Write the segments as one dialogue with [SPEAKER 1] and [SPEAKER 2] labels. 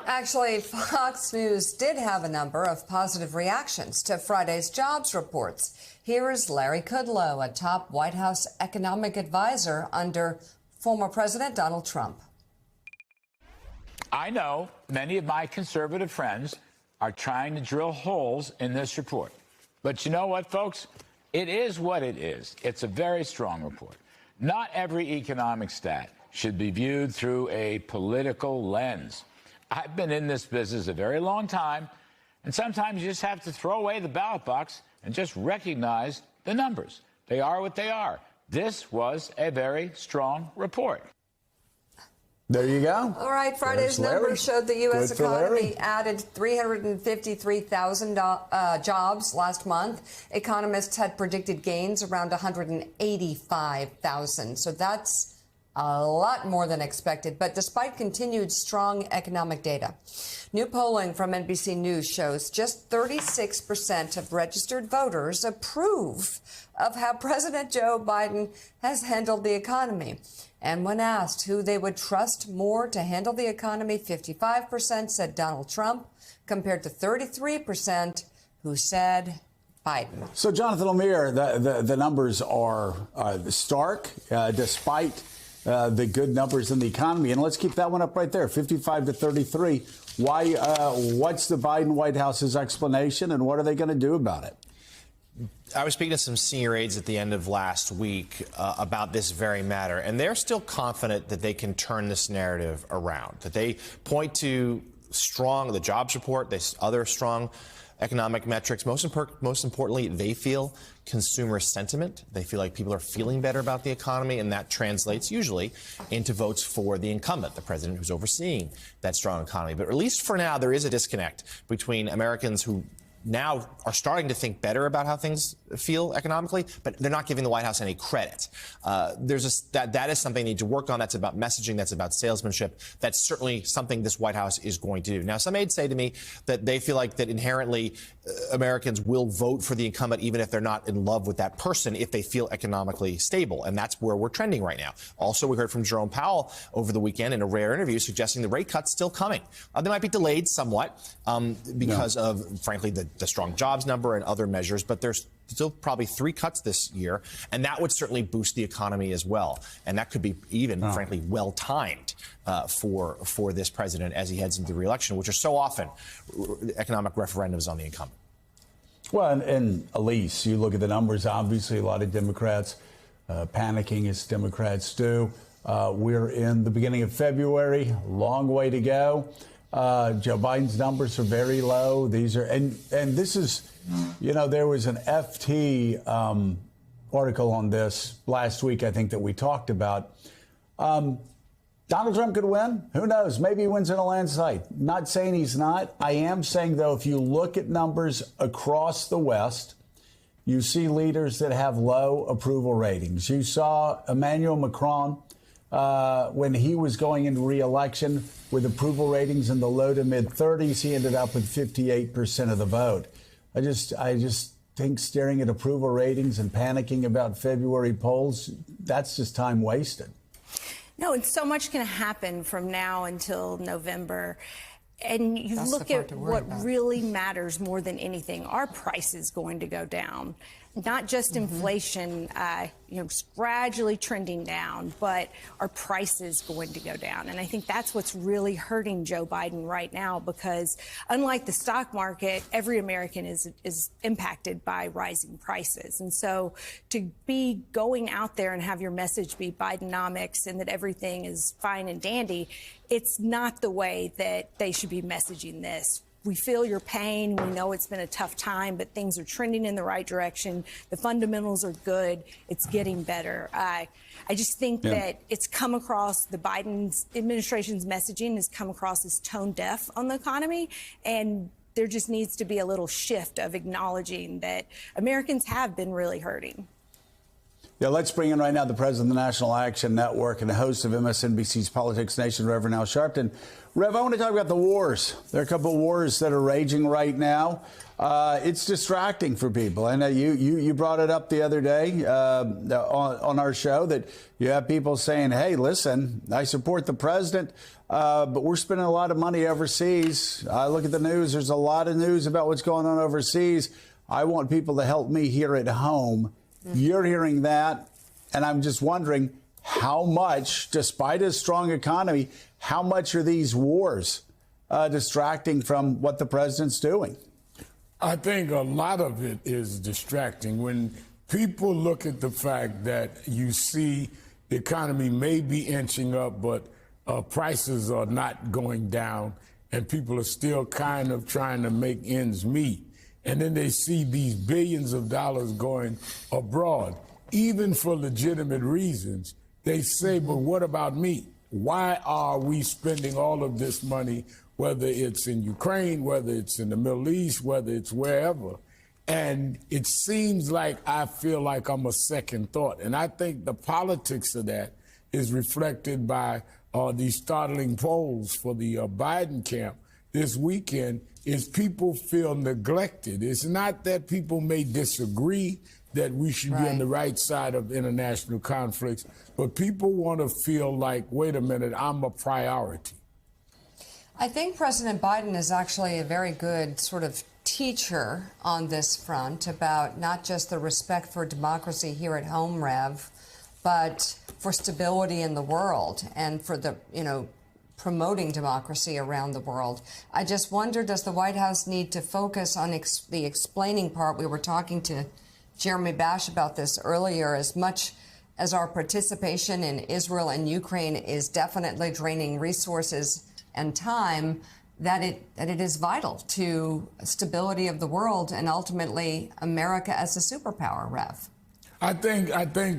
[SPEAKER 1] Actually, Fox News did have a number of positive reactions to Friday's jobs reports. Here is Larry Kudlow, a top White House economic advisor under former President Donald Trump.
[SPEAKER 2] I know many of my conservative friends are trying to drill holes in this report. But you know what, folks? It is what it is. It's a very strong report. Not every economic stat should be viewed through a political lens. I've been in this business a very long time, and sometimes you just have to throw away the ballot box and just recognize the numbers. They are what they are. This was a very strong report.
[SPEAKER 3] There you go.
[SPEAKER 1] All right, Friday's numbers showed the U.S. economy added 353,000 jobs last month. Economists had predicted gains around 185,000. So that's a lot more than expected. But despite continued strong economic data, new polling from NBC News shows just 36% of registered voters approve of how President Joe Biden has handled the economy. And when asked who they would trust more to handle the economy, 55% said Donald Trump, compared to 33% who said Biden.
[SPEAKER 3] So, Jonathan Lemire, the numbers are stark, despite the good numbers in the economy. And let's keep that one up right there, 55 to 33. Why? What's the Biden White House's explanation, and what are they going to do about it?
[SPEAKER 4] I was speaking to some senior aides at the end of last week about this very matter, and they're still confident that they can turn this narrative around, that they point to the jobs report, other strong economic metrics. Most importantly, they feel consumer sentiment. They feel like people are feeling better about the economy, and that translates usually into votes for the incumbent, the president who's overseeing that strong economy. But at least for now, there is a disconnect between Americans who now are starting to think better about how things feel economically, but they're not giving the White House any credit. That is something they need to work on. That's about messaging. That's about salesmanship. That's certainly something this White House is going to do. Now, some aides say to me that they feel like that inherently Americans will vote for the incumbent even if they're not in love with that person, if they feel economically stable. And that's where we're trending right now. Also, we heard from Jerome Powell over the weekend in a rare interview suggesting the rate cut's still coming. They might be delayed somewhat because of, frankly, the strong jobs number and other measures, but there's still probably 3 cuts this year, and that would certainly boost the economy as well. And that could be even, frankly, well-timed for this president as he heads into the re-election, which are so often economic referendums on the incumbent.
[SPEAKER 3] Well, and Elise, you look at the numbers, obviously a lot of Democrats panicking as Democrats do. We're in the beginning of February, long way to go. Joe Biden's numbers are very low. These are, and this is, you know, there was an FT article on this last week, I think, that we talked about. Donald Trump could win. Who knows? Maybe he wins in a landslide. Not saying he's not. I am saying, though, if you look at numbers across the West, you see leaders that have low approval ratings. You saw Emmanuel Macron when he was going into re-election with approval ratings in the low to mid 30s. He ended up with 58% of the vote. I just think staring at approval ratings and panicking about February polls, that's just time wasted.
[SPEAKER 5] No, and so much can happen from now until November. And you look at what really matters more than anything. Our price is going to go down. Not just inflation, gradually trending down, but our price is going to go down. And I think that's what's really hurting Joe Biden right now, because unlike the stock market, every American is impacted by rising prices. And so to be going out there and have your message be Bidenomics and that everything is fine and dandy, it's not the way that they should be messaging this. We feel your pain. We know it's been a tough time, but things are trending in the right direction. The fundamentals are good. It's getting better. I just think that it's come across, the Biden administration's messaging has come across as tone deaf on the economy. And there just needs to be a little shift of acknowledging that Americans have been really hurting.
[SPEAKER 3] Yeah, let's bring in right now the president of the National Action Network and the host of MSNBC's Politics Nation, Reverend Al Sharpton. Rev, I want to talk about the wars. There are a couple of wars that are raging right now. It's distracting for people. I know you brought it up the other day on our show that you have people saying, hey, listen, I support the president, but we're spending a lot of money overseas. I look at the news. There's a lot of news about what's going on overseas. I want people to help me here at home. You're hearing that, and I'm just wondering how much, despite a strong economy, how much are these wars distracting from what the president's doing?
[SPEAKER 6] I think a lot of it is distracting. When people look at the fact that you see the economy may be inching up, but prices are not going down, and people are still kind of trying to make ends meet. And then they see these billions of dollars going abroad, even for legitimate reasons. They say, but what about me? Why are we spending all of this money, whether it's in Ukraine, whether it's in the Middle East, whether it's wherever? And it seems like I feel like I'm a second thought. And I think the politics of that is reflected by these startling polls for the Biden camp this weekend. Is people feel neglected. It's not that people may disagree that we should be on the right side of international conflicts, but people want to feel like, wait a minute, I'm a priority.
[SPEAKER 1] I think President Biden is actually a very good sort of teacher on this front about not just the respect for democracy here at home, Rev, but for stability in the world and for the, promoting democracy around the world. I just wonder, does the White House need to focus on the explaining part? We were talking to Jeremy Bash about this earlier. As much as our participation in Israel and Ukraine is definitely draining resources and time, that it is vital to stability of the world and ultimately America as a superpower, Rev.
[SPEAKER 6] I think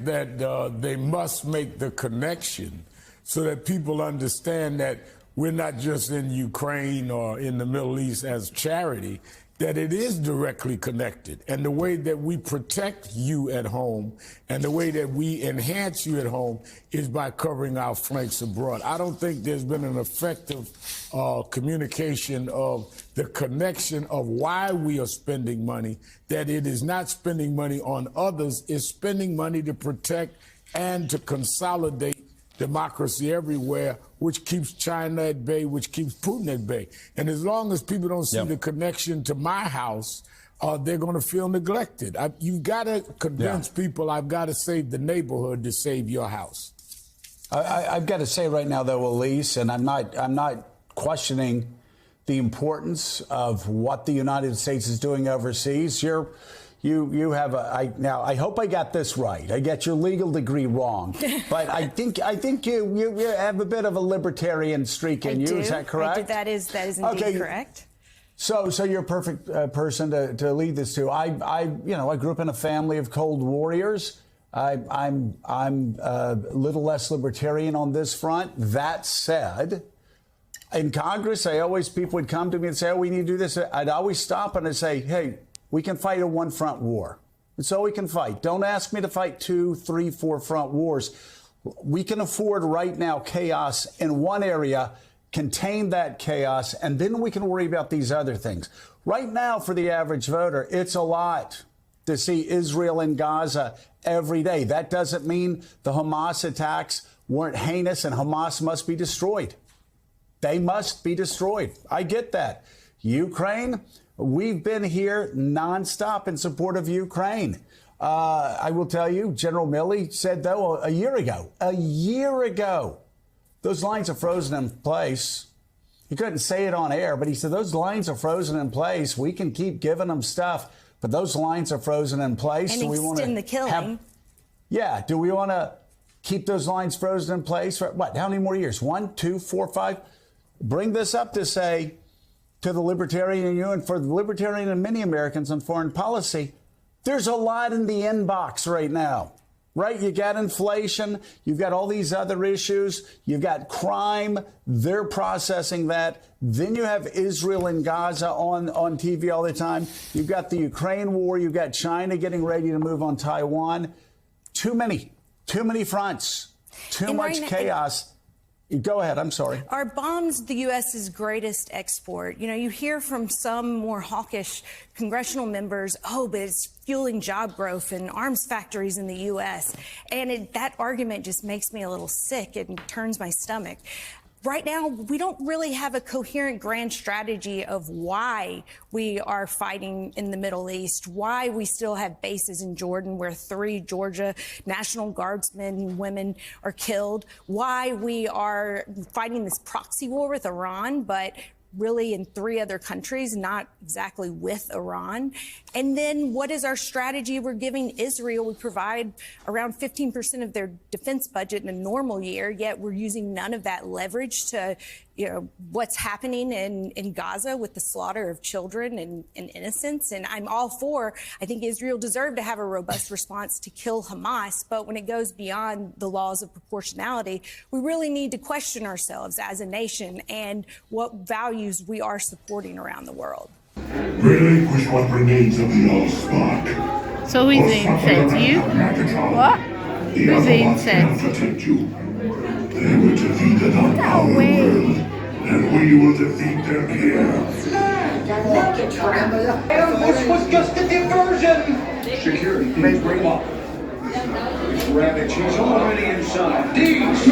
[SPEAKER 6] that they must make the connection so that people understand that we're not just in Ukraine or in the Middle East as charity, that it is directly connected. And the way that we protect you at home and the way that we enhance you at home is by covering our flanks abroad. I don't think there's been an effective communication of the connection of why we are spending money, that it is not spending money on others, it's spending money to protect and to consolidate democracy everywhere, which keeps China at bay, which keeps Putin at bay. And as long as people don't see the connection to my house, they're going to feel neglected. You've got to convince people I've got to save the neighborhood to save your house.
[SPEAKER 3] I've got to say right now, though, Elise, and I'm not questioning the importance of what the United States is doing overseas. You have now I hope I got this right. I get your legal degree wrong, but I think you have a bit of a libertarian streak in you. Is that correct?
[SPEAKER 5] That is indeed correct.
[SPEAKER 3] So you're a perfect person to lead this to. I grew up in a family of cold warriors. I'm a little less libertarian on this front. That said, in Congress, people would come to me and say, "Oh, we need to do this." I'd always stop and I'd say, "Hey, we can fight a one-front war. That's all we can fight. Don't ask me to fight 2, 3, 4 front wars. We can afford right now chaos in one area, contain that chaos, and then we can worry about these other things." Right now, for the average voter, it's a lot to see Israel and Gaza every day. That doesn't mean the Hamas attacks weren't heinous and Hamas must be destroyed. They must be destroyed. I get that. Ukraine, we've been here nonstop in support of Ukraine. I will tell you, General Milley said, though, a year ago, those lines are frozen in place. He couldn't say it on air, but he said those lines are frozen in place. We can keep giving them stuff, but those lines are frozen in place.
[SPEAKER 5] And extend the killing.
[SPEAKER 3] Do we want to keep those lines frozen in place for what? How many more years? 1, 2, 4, 5? Bring this up to say, to the libertarian in you and for the libertarian and many Americans on foreign policy, there's a lot in the inbox right now, right? You got inflation. You've got all these other issues. You've got crime. They're processing that. Then you have Israel and Gaza on TV all the time. You've got the Ukraine war. You've got China getting ready to move on Taiwan. too many fronts, too much chaos. Go ahead. I'm sorry.
[SPEAKER 5] Are bombs the U.S.'s greatest export? You know, you hear from some more hawkish congressional members, oh, but it's fueling job growth and arms factories in the U.S. And that argument just makes me a little sick and turns my stomach. Right now, we don't really have a coherent grand strategy of why we are fighting in the Middle East, why we still have bases in Jordan where 3 Georgia National Guardsmen and women are killed, why we are fighting this proxy war with Iran, but really in 3 other countries, not exactly with Iran. And then what is our strategy? We're giving Israel, we provide around 15% of their defense budget in a normal year, yet we're using none of that leverage to, you know, what's happening in Gaza with the slaughter of children and innocents. And I'm all for, I think Israel deserved to have a robust response to kill Hamas, but when it goes beyond the laws of proportionality, we really need to question ourselves as a nation and what values we are supporting around the world.
[SPEAKER 7] Relinquish what remains of the Allspark.
[SPEAKER 8] So who's the insect? You? What? Who's the insect?
[SPEAKER 7] Protect you. They were defeated on our world, and we will defeat them here.
[SPEAKER 9] Ambush was just a diversion. Security teams bring up. Ravage, he's already inside. Deeds!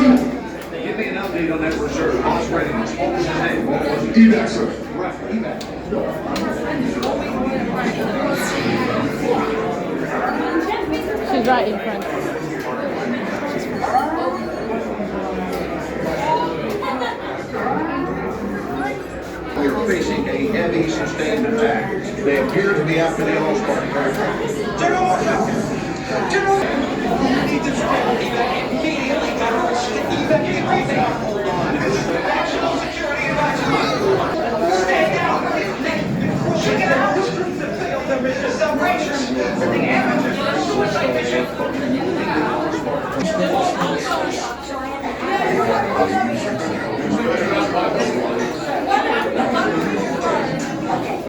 [SPEAKER 9] Give me an update on that reserve. What's readiness? What was his name? What was it?
[SPEAKER 7] Evac, sir.
[SPEAKER 9] Right, evac.
[SPEAKER 8] She's right in front.
[SPEAKER 9] We are facing a heavy, sustained attack. They appear to be after the Allspark. General! General! Evac immediately. Evac everything.